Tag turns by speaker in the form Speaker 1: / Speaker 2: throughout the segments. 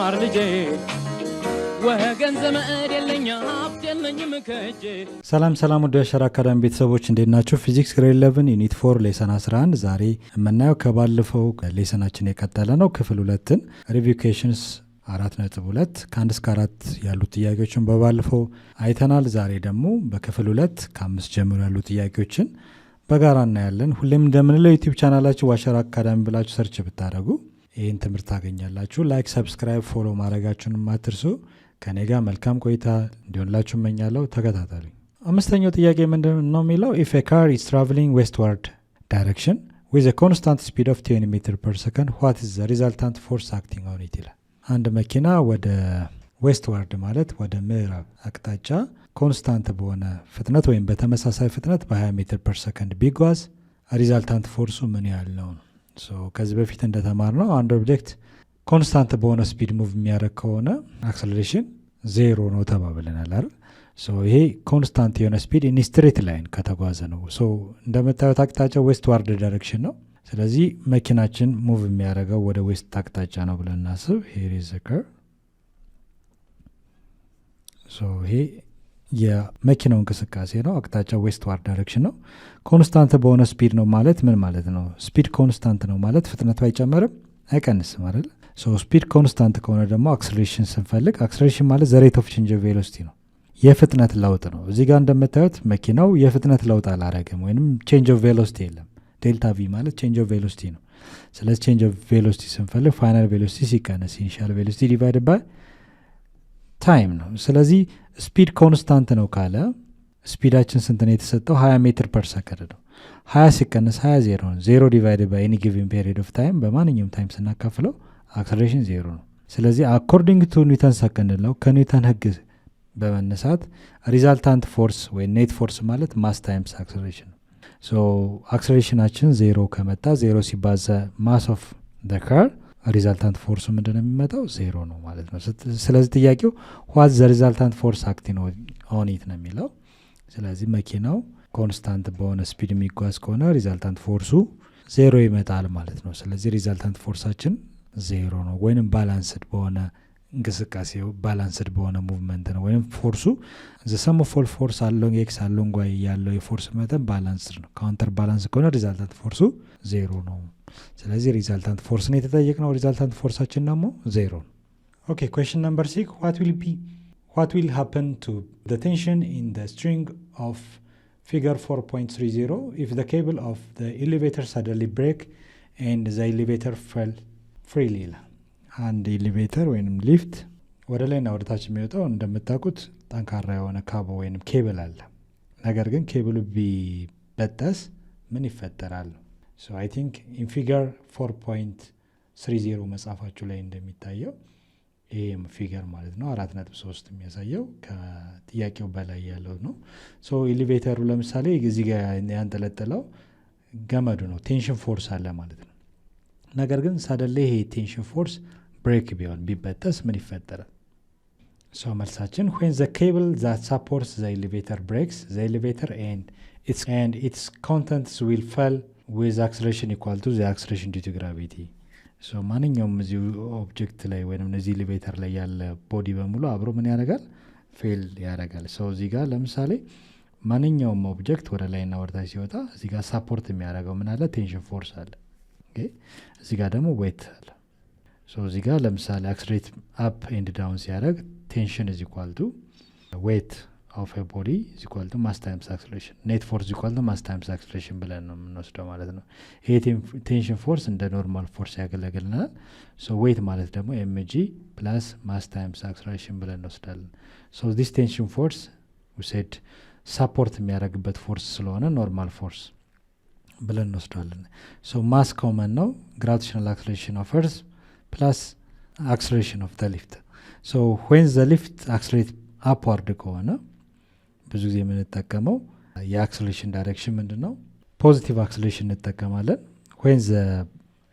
Speaker 1: ማር ልጄ ወገን ዘመድ የለኝ ሀብት የለኝም ከእጄ።
Speaker 2: ሰላም ወደ ሸራ አካዳሚ ቤተሰቦች እንዴት ናችሁ? ፊዚክስ ግሬድ 11 ዩኒት 4 ሌሰን 11 ዛሬ የምናየው ከባለፈው ሌሰናችን የቀጠለ ነው። ክፍል 2ን ሪቪው ኩዌሽንስ 4.2 ከ1 እስከ 4 ያሉት ጥያቄዎችን በባለፈው አይተናል። ዛሬ ደግሞ በክፍል 2 ከ5 ጀምሮ ያሉ ጥያቄዎችን በጋራ እናያለን። ሁሌም እንደምንለው ዩቲዩብ ቻናላችሁ ዋሸራ አካዳሚ ብላችሁ ሰርች ብታደርጉ ይህን ትምህርት ታገኛላችሁ። ላይክ፣ ሰብስክራይብ፣ ፎሎ ማድረጋችሁን አትርሱ። ከኔ ጋር መልካም ቆይታ እንዲሆንላችሁ እመኛለሁ። ተከታተሉ። አምስተኛው ጥያቄ ምንድን ነው የሚለው if a car is traveling westward direction with a constant speed of 20 meters per second what is the resultant force acting on it ይላል። አንድ መኪና ወደ ዌስትዋርድ ማለት ወደ ምዕራብ አቅጣጫ ኮንስታንት በሆነ ፍጥነት ወይም በተመሳሳይ ፍጥነት በ20 ሜትር ፐር ሰከንድ ቢጓዝ ሪዛልታንት ፎርሱ ምን ያህል ነው? ከዚህ በፊት እንደተማርነው አንድ ኦብጀክት ኮንስታንት በሆነ ስፒድ ሙቭ የሚያደርግ ከሆነ አክሰለሬሽን ዜሮ ነው ተባብለናል አይደል? ይሄ ኮንስታንት የሆነ ስፒድ ኢን ስትሬት ላይን ከተጓዘ ነው። እንደምታዩት አቅጣጫው ዌስትዋርድ ዳይሬክሽን ነው። ስለዚህ መኪናችን ሙቭ የሚያደርገው ወደ ዌስት አቅጣጫ ነው ብለን እናስብ። ሄር ኢዝ ዘ ከርቭ። ይሄ የመኪናው እንቅስቃሴ ነው። አቅጣጫው ዌስትዋርድ ዳይሬክሽን ነው። ኮንስታንት በሆነ ስፒድ ነው ማለት ምን ማለት ነው? ስፒድ ኮንስታንት ነው ማለት ፍጥነቱ አይጨመርም አይቀንስም አይደል? ስፒድ ኮንስታንት ከሆነ ደግሞ አክሰለሬሽን ስንፈልግ አክሰለሬሽን ማለት ዘ ሬት ኦፍ ቼንጅ ኦፍ ቬሎሲቲ ነው፣ የፍጥነት ለውጥ ነው። እዚህ ጋር እንደምታዩት መኪናው የፍጥነት ለውጥ አላረገም ወይም ቼንጅ ኦፍ ቬሎሲቲ የለም። ዴልታ ቪ ማለት ቼንጅ ኦፍ ቬሎሲቲ ነው። ስለዚህ ቼንጅ ኦፍ ቬሎሲቲ ስንፈልግ ፋይናል ቬሎሲቲ ሲቀነስ ኢኒሻል ቬሎሲቲ ዲቫይድ ባይ ታይም ነው። ስለዚህ ስፒድ ኮንስታንት ነው ካለ ስፒዳችን ስንት ነው የተሰጠው? 20 ሜትር ፐር ሰከንድ ነው። 20 ሲቀነስ 20 ዜሮ ነው። ዜሮ ዲቫይድ ባይ ኤኒ ጊቨን ፔሪድ ኦፍ ታይም በማንኛውም ታይም ስናካፍለው አክሰለሬሽን ዜሮ ነው። ስለዚህ አኮርዲንግ ቱ ኒውተን ሰከንድ ነው። ከኒውተን ህግ በመነሳት ሪዛልታንት ፎርስ ወይ ኔት ፎርስ ማለት ማስ ታይምስ አክሰለሬሽን ነው። አክሰለሬሽናችን ዜሮ ከመጣ ዜሮ ሲባዛ ማስ ኦፍ ዘ ካር ሪዛልታንት ፎርሱ ምንድን ነው የሚመጣው? ዜሮ ነው ማለት ነው። ስለዚህ ጥያቄው ዋት ዘ ሪዛልታንት ፎርስ አክቲንግ ኦን ኢት ነው የሚለው። ስለዚህ መኪናው ኮንስታንት በሆነ ስፒድ የሚጓዝ ከሆነ ሪዛልታንት ፎርሱ ዜሮ ይመጣል ማለት ነው። ስለዚህ ሪዛልታንት ፎርሳችን ዜሮ ነው፣ ወይም ባላንስድ በሆነ እንቅስቃሴ ባላንስድ በሆነ ሙቭመንት ነው። ወይም ፎርሱ ዘ ሰም ኦፍ ኦል ፎርስ አሎንግ ኤክስ አሎንግ ዋይ ያለው የፎርስ መጠን ባላንስድ ነው። ካውንተር ባላንስ ከሆነ ሪዛልታንት ፎርሱ ዜሮ ነው። ስለዚህ ሪዛልታንት ፎርስ ነው የተጠየቅነው። ሪዛልታንት ፎርሳችን ደግሞ ዜሮ ነው። ኦኬ ኩዌስችን ነምበር 6 what will happen to the tension in the string of figure 4.30 if the cable of the elevator suddenly break and the elevator fell freely? አንድ ኤሌቬተር ወይም ሊፍት ወደ ላይና ወደ ታች የሚወጣው እንደምታውቁት ጠንካራ የሆነ ካቦ ወይም ኬብል አለ። ነገር ግን ኬብሉ ቢበጠስ ምን ይፈጠራል? አይ ቲንክ ኢን ፊገር 4.30 መጽሐፋችሁ ላይ እንደሚታየው ይህም ፊገር ማለት ነው 4.3 የሚያሳየው ከጥያቄው በላይ ያለው ነው። ኤሌቬተሩ ለምሳሌ እዚህ ጋር ያንጠለጠለው ገመዱ ነው፣ ቴንሽን ፎርስ አለ ማለት ነው። ነገር ግን ሳደለ ይሄ ቴንሽን ፎርስ ብሬክ ቢሆን ቢበጠስ ምን ይፈጠራል? መልሳችን when the cable that supports the elevator breaks the elevator and its contents will fall with acceleration equal to the acceleration due to gravity. ማንኛውም እዚህ ኦብጀክት ላይ ወይም እዚህ ኤሌቬተር ላይ ያለ ቦዲ በሙሉ አብሮ ምን ያደርጋል? ፌል ያደርጋል። እዚህ ጋር ለምሳሌ ማንኛውም ኦብጀክት ወደ ላይና ወደ ታች ሲወጣ እዚህ ጋር ሳፖርት የሚያደርገው ምን አለ? ቴንሽን ፎርስ አለ። እዚህ ጋር ደግሞ ዌት አለ። እዚህ ጋር ለምሳሌ አክስሌሬት አፕ ኤንድ ዳውን ሲያደርግ ቴንሽን is equal to weight of a body is equal to mass times acceleration, net force is equal to mass times acceleration ብለን ነው የምንወስደው ማለት ነው። ይሄ ቴንሽን ፎርስ እንደ ኖርማል ፎርስ ያገለግልናል። ዌት ማለት ደግሞ mg plus mass times acceleration ብለን እንወስዳለን። this tension force we said ሰፖርት የሚያደርግበት ፎርስ ስለሆነ ኖርማል ፎርስ ብለን እንወስዳለን። ማስ ኮመን ነው፣ gravitational acceleration of earth plus acceleration of the lift. when the lift accelerate upward ከሆነ ብዙ ጊዜ የምንጠቀመው የአክሰለሬሽን ዳይሬክሽን ምንድን ነው? ፖዚቲቭ አክሰለሬሽን እንጠቀማለን። when the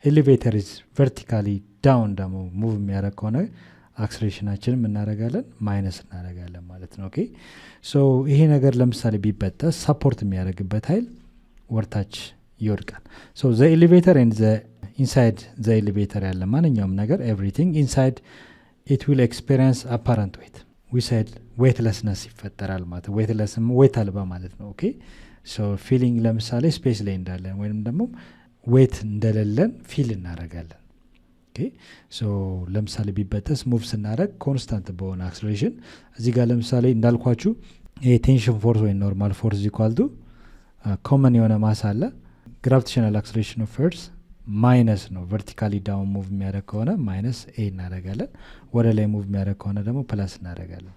Speaker 2: elevator is vertically down ደግሞ ሙቭ የሚያደርግ ከሆነ አክሰለሬሽናችንን እናደርጋለን ማይነስ እናደርጋለን ማለት ነው። ኦኬ ይሄ ነገር ለምሳሌ ቢበጠስ ሰፖርት የሚያደርግበት ኃይል ወርታች ይወድቃል። the elevator and the inside the elevator ያለ ማንኛውም ነገር everything inside it will experience apparent weight we said weightlessness ይፈጠራል ማለት weightless weight አልባ ማለት ነው ኦኬ ሶ ፊሊንግ ለምሳሌ ስፔስ ላይ እንዳለን ወይንም ደግሞ weight እንደሌለን ፊል እናደርጋለን ኦኬ ሶ ለምሳሌ ቢበጠስ ሙቭ ስናደርግ ኮንስታንት በሆነ አክሰለሬሽን እዚህ ጋር ለምሳሌ እንዳልኳችሁ ቴንሽን ፎርስ ወይ ኖርማል ፎርስ ኢኳል ቱ ኮመን የሆነ ማስ አለ gravitational acceleration of earth ማይነስ ነው vertically down move የሚያደርግ ከሆነ ማይነስ a እናደርጋለን ወደ ላይ ሙቭ የሚያደርግ ከሆነ ደግሞ ፕላስ እናደርጋለን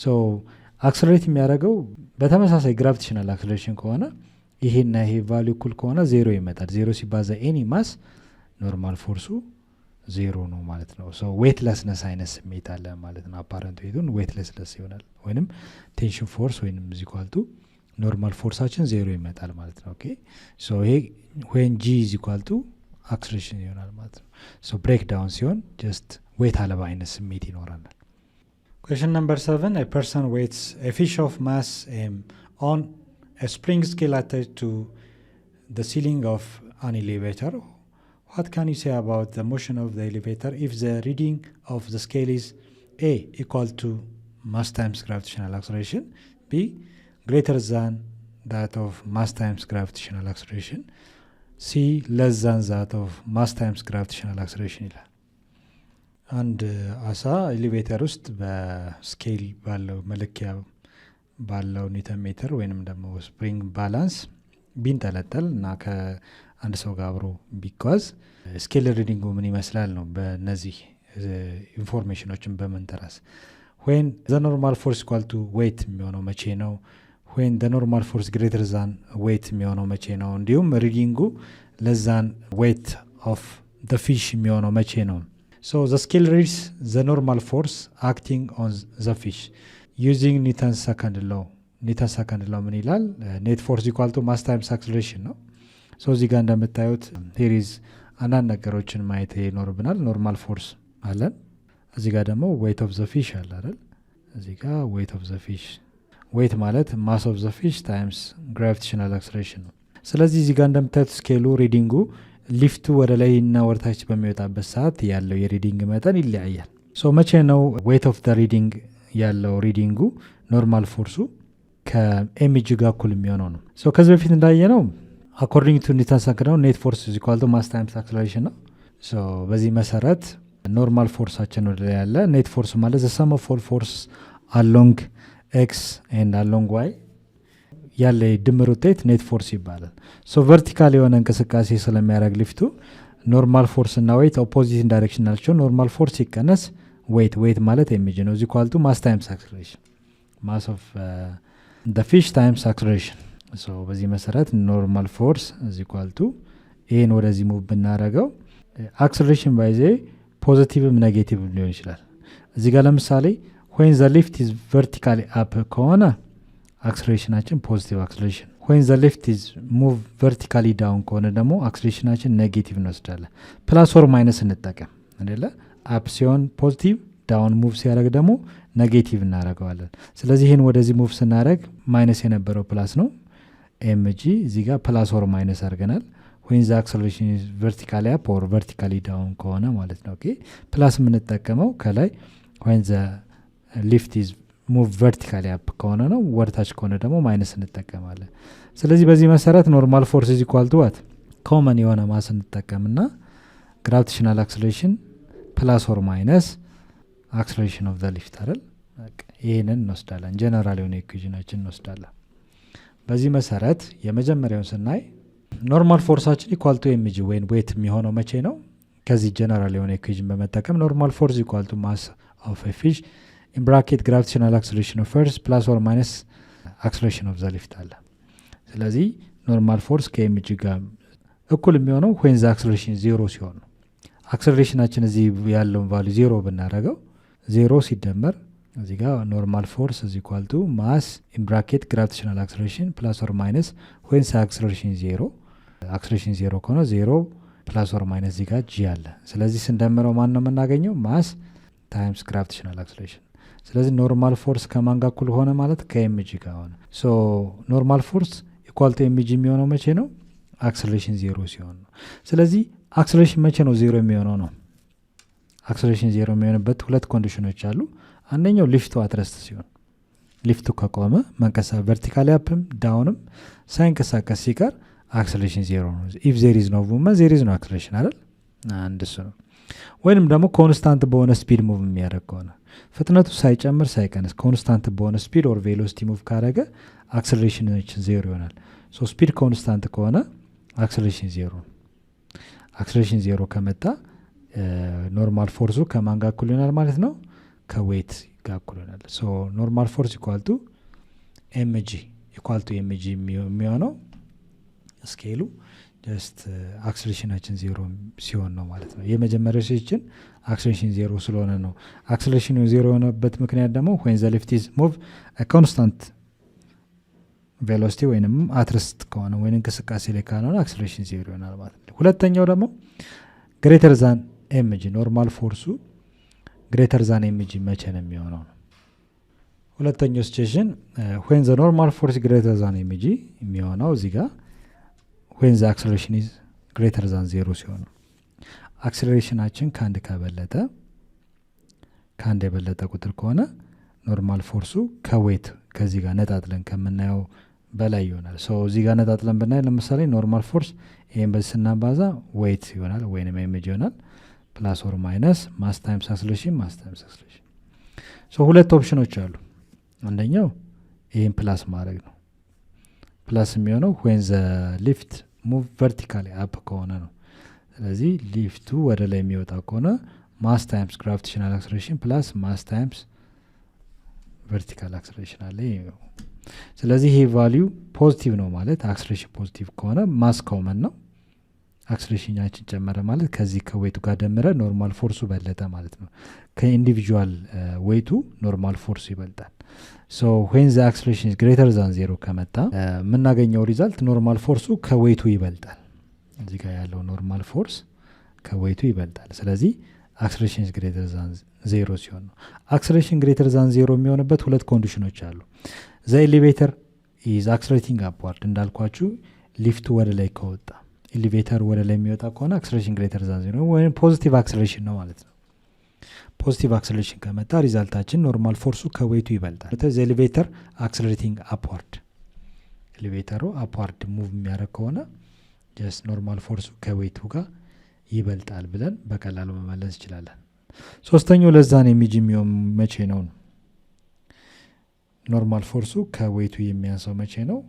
Speaker 2: ሶ አክሰለሬት የሚያደርገው በተመሳሳይ gravitational acceleration ከሆነ ይሄና ይሄ ቫልዩ እኩል ከሆነ ዜሮ ይመጣል ዜሮ ሲባዛ ኤኒ ማስ ኖርማል ፎርሱ ዜሮ ነው ማለት ነው ሶ weightlessness አይነት ስሜት አለ ማለት ነው apparent weight weightlessness ይሆናል ወይንም tension force ወይንም equal to ኖርማል ፎርሳችን ዜሮ ይመጣል ማለት ነው ኦኬ ሶ ይሄ when g is equal to acceleration ይሆናል ማለት ነው ሶ ብሬክ ዳውን ሲሆን just weight አለባ አይነት ስሜት ይኖራል question number 7 a person weights a fish of mass on a spring scale attached to the ceiling of an elevator what can you say about the motion of the elevator if the reading of the scale is a equal to mass times gravitational acceleration b greater than that of mass times gravitational acceleration c less than that of mass times gravitational acceleration ይላል አንድ አሳ ኤሌቬተር ውስጥ በስኬል ባለው መለኪያ ባለው ኒውተን ሜትር ወይንም ደግሞ ስፕሪንግ ባላንስ ቢንጠለጠል እና ከአንድ ሰው ጋር አብሮ ቢጓዝ ስኬል ሪዲንጉ ምን ይመስላል ነው በእነዚህ ኢንፎርሜሽኖችን በመንተራስ when the normal force equal to weight የሚሆነው መቼ ነው when the normal force greater than weight የሚሆነው መቼ ነው እንዲሁም ሪዲንጉ less than weight of the fish የሚሆነው መቼ ነው so the scale reads the normal force acting on the fish using Newton's second law ምን ይላል net force equal to mass times acceleration ነው so እዚህ ጋር እንደምታዩት here is አንዳንድ ነገሮችን ማየት ይኖርብናል normal force አለን እዚህ ጋር ደግሞ weight of the fish አለ አይደል እዚህ ጋር weight of the fish weight ማለት mass of the fish times gravitational acceleration ነው ስለዚህ እዚህ ጋር እንደምታዩት ስኬሉ ሪዲንጉ ሊፍቱ ወደ ላይ እና ወርታች በሚወጣበት ሰዓት ያለው የሪዲንግ መጠን ይለያያል ሶ መቼ ነው weight of the reading ያለው ሪዲንጉ ኖርማል ፎርሱ ከኤምጂ ጋር እኩል የሚሆነው ነው ሶ ከዚህ በፊት እንዳየነው according to Newton's second law net force is equal to mass times acceleration ነው ሶ በዚህ መሰረት ኖርማል ፎርሳችን ወደ ላይ ያለ ኔት ፎርስ ማለት the sum of all force along x and along y ያለ ድምር ውጤት ኔት ፎርስ ይባላል ሶ ቨርቲካል የሆነ እንቅስቃሴ ስለሚያደርግ ሊፍቱ ኖርማል ፎርስ እና ዌይት ኦፖዚት ዳይሬክሽን ናቸው ኖርማል ፎርስ ሲቀነስ ዌይት ማለት ኤምጂ ነው is equal to mass times acceleration mass of the fish times acceleration ሶ በዚህ መሰረት ኖርማል ፎርስ is equal to ይሄን ወደዚህ ሙቭ ብናደርገው acceleration by the ፖዚቲቭም ኔጌቲቭም ሊሆን ይችላል እዚህ ጋር ለምሳሌ when the lift is vertically up ከሆነ አክሰለሬሽናችን ፖዚቲቭ አክሰለሬሽን when the lift is move vertically down ከሆነ ደግሞ አክሰለሬሽናችን ኔጌቲቭ እንወስዳለን ፕላስ ኦር ማይነስ እንጠቀም አይደለ አፕ ሲሆን ፖዚቲቭ ዳውን ሙቭ ሲያደርግ ደግሞ ኔጌቲቭ እናደርገዋለን ስለዚህ ይሄን ወደዚህ ሙቭ ስናደርግ ማይነስ የነበረው ፕላስ ነው ኤምጂ እዚህ ጋር ፕላስ ኦር ማይነስ አድርገናል when the acceleration is vertically up or vertically down ከሆነ ማለት ነው ኦኬ ፕላስ የምንጠቀመው ከላይ when the lift is move vertically up ከሆነ ነው ወርታች ከሆነ ደግሞ ማይነስ እንጠቀማለን ስለዚህ በዚህ መሰረት ኖርማል ፎርስ is equal to what common የሆነ ማስ እንጠቀምና gravitational acceleration plus or minus acceleration of the lift አይደል ይሄንን እንወስዳለን ጀነራል የሆነ ኢኩዌሽናችን እንወስዳለን በዚህ መሰረት የመጀመሪያውን ስናይ ኖርማል ፎርሳችን ኢኳል ቱ ኤምጂ ወይን ዌት የሚሆነው መቼ ነው ከዚህ ጀነራል የሆነ ኢኩዌሽን በመጠቀም ኖርማል ፎርስ ኢኳል ቱ ማስ ኦፍ ኤ ፊሽ in bracket gravitational acceleration of earth plus or minus acceleration of the lift አለ ስለዚህ ኖርማል ፎርስ ከኤምጂ ጋር እኩል የሚሆነው when the acceleration 0 ሲሆን ነው አክሰለሬሽናችን እዚህ ያለውን ቫልዩ 0 ብናደርገው 0 ሲደመር እዚህ ጋር ኖርማል ፎርስ is equal to mass in bracket gravitational acceleration plus or minus when the acceleration 0 acceleration 0 ከሆነ 0 plus or minus እዚህ ጋር g አለ ስለዚህ ስንደምረው ማን ነው የምናገኘው mass times gravitational acceleration ስለዚህ ኖርማል ፎርስ ከማን ጋር እኩል ሆነ ማለት ከኤምጂ ጋር ሆነ ሶ ኖርማል ፎርስ ኢኳል ቱ ኤምጂ የሚሆነው መቼ ነው አክሰለሬሽን 0 ሲሆን ነው ስለዚህ አክሰለሬሽን መቼ ነው 0 የሚሆነው ነው አክሰለሬሽን 0 የሚሆንበት ሁለት ኮንዲሽኖች አሉ። አንደኛው ሊፍቱ አትረስት ሲሆን ሊፍቱ ከቆመ ቨርቲካሊ አፕም ዳውንም ሳይንቀሳቀስ ሲቀር አክሰለሬሽን 0 ነው። ኢፍ ዜር ኢዝ ኖ ሙቭመንት ዜር ኢዝ ኖ አክሰለሬሽን አይደል? አንድ እሱ ነው። ወይንም ደግሞ ኮንስታንት በሆነ ስፒድ ሙቭ የሚያደርግ ከሆነ ፍጥነቱ ሳይጨምር ሳይቀንስ ኮንስታንት በሆነ ስፒድ ኦር ቬሎሲቲ ሙቭ ካደረገ አክሰለሬሽን 0 ይሆናል። ሶ ስፒድ ኮንስታንት ከሆነ አክሰለሬሽን 0 ነው። አክሰለሬሽን 0 ከመጣ ኖርማል ፎርሱ ከማን ጋር እኩል ይሆናል ማለት ነው? ከዌት ጋር እኩል ይሆናል። ሶ ኖርማል ፎርስ ኢኳል ቱ ኤምጂ የሚሆነው ስኬሉ ጀስት አክሰለሬሽናችን 0 ሲሆን ነው ማለት ነው። የመጀመሪያው ሴችን አክሰለሬሽን 0 ስለሆነ ነው። አክሰለሬሽኑ 0 የሆነበት ምክንያት ደግሞ when the lift is move a constant velocity ወይንም አትረስት ከሆነ ወይንም እንቅስቃሴ ላይ ካልሆነ አክሰለሬሽን 0 ይሆናል ማለት ነው። ሁለተኛው ደግሞ ግሬተር ዛን ኤምጂ ኖርማል ፎርሱ ግሬተር ዛን ኤምጂ መቼ ነው የሚሆነው ነው። ሁለተኛው ሲቹዌሽን when the normal force greater than ኤምጂ የሚሆነው እዚህ ጋር when the acceleration is greater than 0 ሲሆን አክሰለሬሽናችን ከአንድ የበለጠ ቁጥር ከሆነ ኖርማል ፎርሱ ከዌት ከዚህ ጋር ነጣጥለን ከምናየው በላይ ይሆናል። ሶ እዚህ ጋር ነጣጥለን ብናይ ለምሳሌ ኖርማል ፎርስ ይሄን በዚህ ስናባዛ ዌት ይሆናል ወይንም ኤምጂ ይሆናል ፕላስ ኦር ማይነስ ማስ ታይምስ አክሰለሬሽን ሶ ሁለት ኦፕሽኖች አሉ። አንደኛው ይሄን ፕላስ ማድረግ ነው። ፕላስ የሚሆነው when the lift move vertically up ከሆነ ነው። ስለዚህ ሊፍቱ ወደ ላይ የሚወጣ ከሆነ ማስ ታይምስ ግራቪቴሽናል አክሰለሬሽን ፕላስ ማስ ታይምስ ቨርቲካል አክሰለሬሽን አለ። ስለዚህ ይሄ ቫልዩ ፖዚቲቭ ነው ማለት አክሰለሬሽን ፖዚቲቭ ከሆነ ማስ ኮመን ነው። አክሰለሬሽናችን ጨመረ ማለት ከዚህ ከዌቱ ጋር ደምረ ኖርማል ፎርሱ በለጠ ማለት ነው። ከኢንዲቪጁዋል ዌቱ ኖርማል ፎርሱ ይበልጣል። ሶ when the acceleration is greater than 0 ከመጣ የምናገኘው ሪዛልት ኖርማል ፎርሱ ከዌቱ ይበልጣል። እዚህ ጋር ያለው ኖርማል ፎርስ ከዌቱ ይበልጣል። ስለዚህ acceleration is greater than 0 ሲሆን ነው። acceleration greater than 0 የሚሆንበት ሁለት ኮንዲሽኖች አሉ። the elevator is accelerating upward እንዳልኳችሁ ሊፍቱ ወደ ላይ ከወጣ ኤሌቬተር ወደ ላይ የሚወጣ ከሆነ acceleration greater than 0 ወይም ፖዚቲቭ አክሰለሬሽን ነው ማለት ነው። ፖዚቲቭ አክሰለሬሽን ከመጣ ሪዛልታችን ኖርማል ፎርሱ ከዌቱ ይበልጣል። the elevator accelerating upward ኤሌቬተሩ አፕዋርድ ሙቭ የሚያደርግ ከሆነ ጀስት ኖርማል ፎርሱ ከዌቱ ጋር ይበልጣል ብለን በቀላሉ መመለስ እንችላለን። ሶስተኛው ለዛን ኤምጂ የሚሆን መቼ ነው? ኖርማል ፎርሱ ከዌቱ የሚያንሰው መቼ ነው?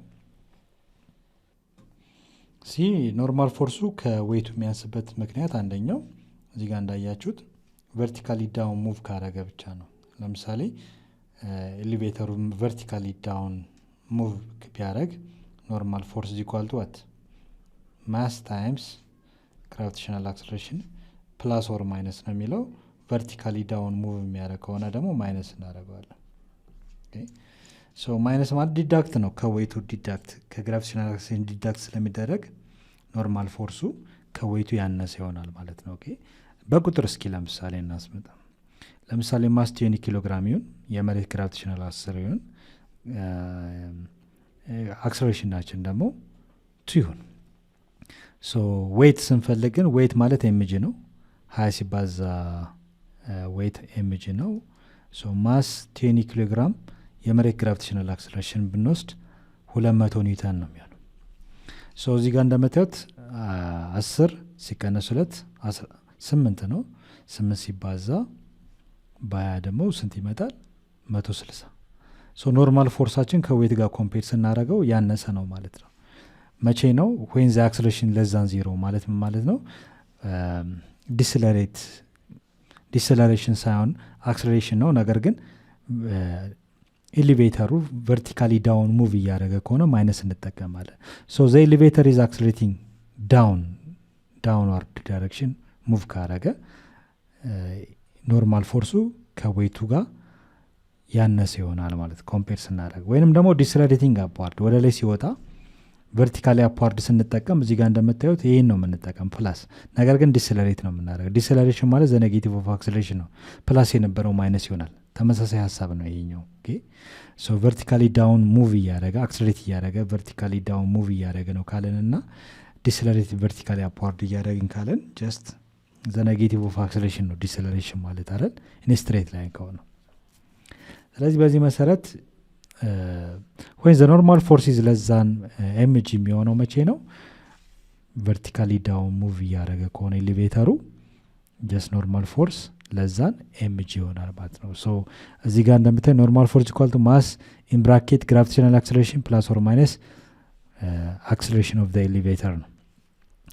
Speaker 2: ኖርማል ፎርሱ ከዌቱ የሚያንስበት ምክንያት አንደኛው እዚህ ጋር እንዳያችሁት ቨርቲካሊ ዳውን ሙቭ ካረገ ብቻ ነው። ለምሳሌ ኤሌቬተሩ ቨርቲካሊ ዳውን ሙቭ ቢያደርግ ኖርማል ፎርስ ኢኳል ቱ ዋት ማስ ታይምስ ግራቪቴሽናል አክሰለሬሽን ፕላስ ኦር ማይነስ ነው የሚለው። ቨርቲካሊ ዳውን ሙቭ የሚያደርግ ከሆነ ደግሞ ማይነስ እናደርገዋለን። ሶ ማይነስ ማለት ዲዳክት ነው። ከዌቱ ዲዳክት ከግራቪቴሽናል አክሰለሬሽን ዲዳክት ስለሚደረግ ኖርማል ፎርሱ ከዌቱ ያነሰ ይሆናል ማለት ነው። ኦኬ በቁጥር እስኪ ለምሳሌ እናስመጣ። ለምሳሌ ማስ 20 ኪሎ ግራም ይሁን የመሬት ግራቪቴሽናል 10 ይሁን አክሰለሬሽናችን ደግሞ 2 ይሁን። ሶ ዌት ስንፈልግ ግን ዌት ማለት ኤምጂ ነው። 20 ሲባዛ ዌት ኤምጂ ነው። ሶ ማስ 20 ኪሎ ግራም የመሬት ግራቪቴሽናል አክሰለሬሽን ብንወስድ 200 ኒውተን ነው የሚሆነው። ሶ እዚህ ጋር እንደምታዩት 10 ሲቀነስ 2 8 ነው። 8 ሲባዛ በ20 ደግሞ ስንት ይመጣል? 160። ሶ ኖርማል ፎርሳችን ከዌት ጋር ኮምፔር ስናደርገው ያነሰ ነው ማለት ነው። መቼ ነው? when the acceleration less than 0 ማለት ምን ማለት ነው? ዲስለሬሽን ሳይሆን አክሰለሬሽን ነው። ነገር ግን ኤሌቬተሩ ቨርቲካሊ ዳውን ሙቭ እያደረገ ከሆነ ማይነስ እንጠቀማለን። ሶ the elevator is accelerating downward direction ሙቭ ካረገ ኖርማል ፎርሱ ከዌቱ ጋር ያነሰ ይሆናል ማለት ኮምፔር ስናደርግ። ወይንም ደግሞ ዲስለሬቲንግ አፕዋርድ ወደ ላይ ሲወጣ ቨርቲካሊ አፕዋርድ ስንጠቀም እዚህ ጋር እንደምታዩት ይሄን ነው የምንጠቀም ፕላስ። ነገር ግን ዲስለሬት ነው የምናደርገው። ዲስለሬሽን ማለት ዘ ኔጌቲቭ ኦፍ አክሰለሬሽን ነው። ፕላስ የነበረው ማይነስ ይሆናል። ተመሳሳይ ሀሳብ ነው ይሄኛው። ኦኬ ሶ ቨርቲካሊ ዳውን ሙቭ እያደረገ አክሰለሬት እያደረገ ቨርቲካሊ ዳውን ሙቭ እያደረገ ነው ካለንና ዲስለሬት ቨርቲካሊ አፕዋርድ እያደረግን ካለን ጀስት the negative of acceleration ነው deceleration ማለት አይደል in a straight line ከሆነ ስለዚህ በዚህ መሰረት when the normal force is less than mg የሚሆነው መቼ ነው vertically down move ያደረገ ከሆነ ኤሌቬተሩ just normal force less than mg ይሆናል ማለት ነው so እዚህ ጋር እንደምታዩ normal force equal to mass in bracket gravitational acceleration plus or minus acceleration of the elevator ነው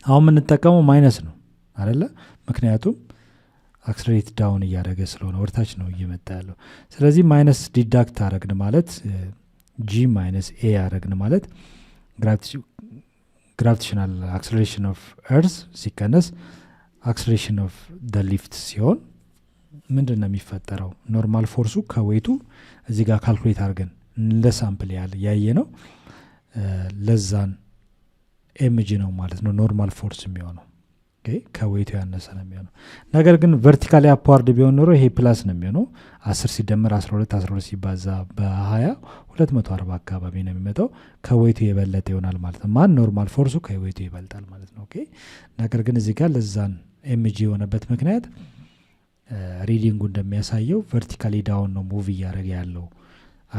Speaker 2: አሁን የምንጠቀመው ማይነስ ነው አይደለ ምክንያቱም አክሰለሬት ዳውን ያደረገ ስለሆነ ወርታች ነው እየመጣ ያለው ስለዚህ ማይነስ ዲዳክት አረግን ማለት g minus a አረግን ማለት gravitational acceleration of earth ሲቀነስ acceleration of the lift ሲሆን ምንድነው የሚፈጠረው ኖርማል ፎርሱ ከዌቱ እዚህ ጋር ካልኩሌት አርገን ለሳምፕል ያየ ነው ለዛን mg ነው ማለት ነው ኖርማል ፎርስ የሚሆነው ኦኬ ከዌቱ ያነሰ ነው የሚሆነው ነገር ግን ቨርቲካሊ አፕዋርድ ቢሆን ኖሮ ይሄ ፕላስ ነው የሚሆነው 10 ሲደመር 12 ሲባዛ በ20 240 አካባቢ ነው የሚመጣው ከዌቱ የበለጠ ይሆናል ማለት ነው ማን ኖርማል ፎርሱ ከዌቱ ይበልጣል ማለት ነው ኦኬ ነገር ግን እዚህ ጋር ለዛን mg የሆነበት ምክንያት ሪዲንጉ እንደሚያሳየው ቨርቲካሊ ዳውን ነው ሙቭ ያደረገ ያለው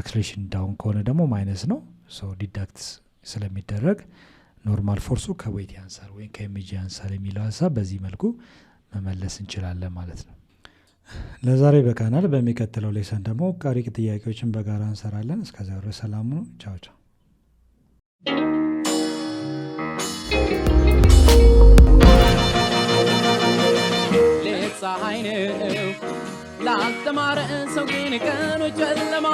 Speaker 2: አክሰለሬሽን ዳውን ከሆነ ደግሞ ማይነስ ነው ሶ ዲዳክት ስለሚደረግ ኖርማል ፎርሱ ከዌት ያንሳል ወይ ከኤምጂ ያንሳል የሚለው ሐሳብ በዚህ መልኩ መመለስ እንችላለን ማለት ነው ለዛሬ በቃናል በሚከተለው ሌሰን ደግሞ ቀሪ ጥያቄዎችን በጋራ እንሰራለን እስከዛው ድረስ ሰላም ነው ቻው ቻው
Speaker 1: ፀሐይ ነው ላልተማረ ሰው ግን ቀኑ ጨለማ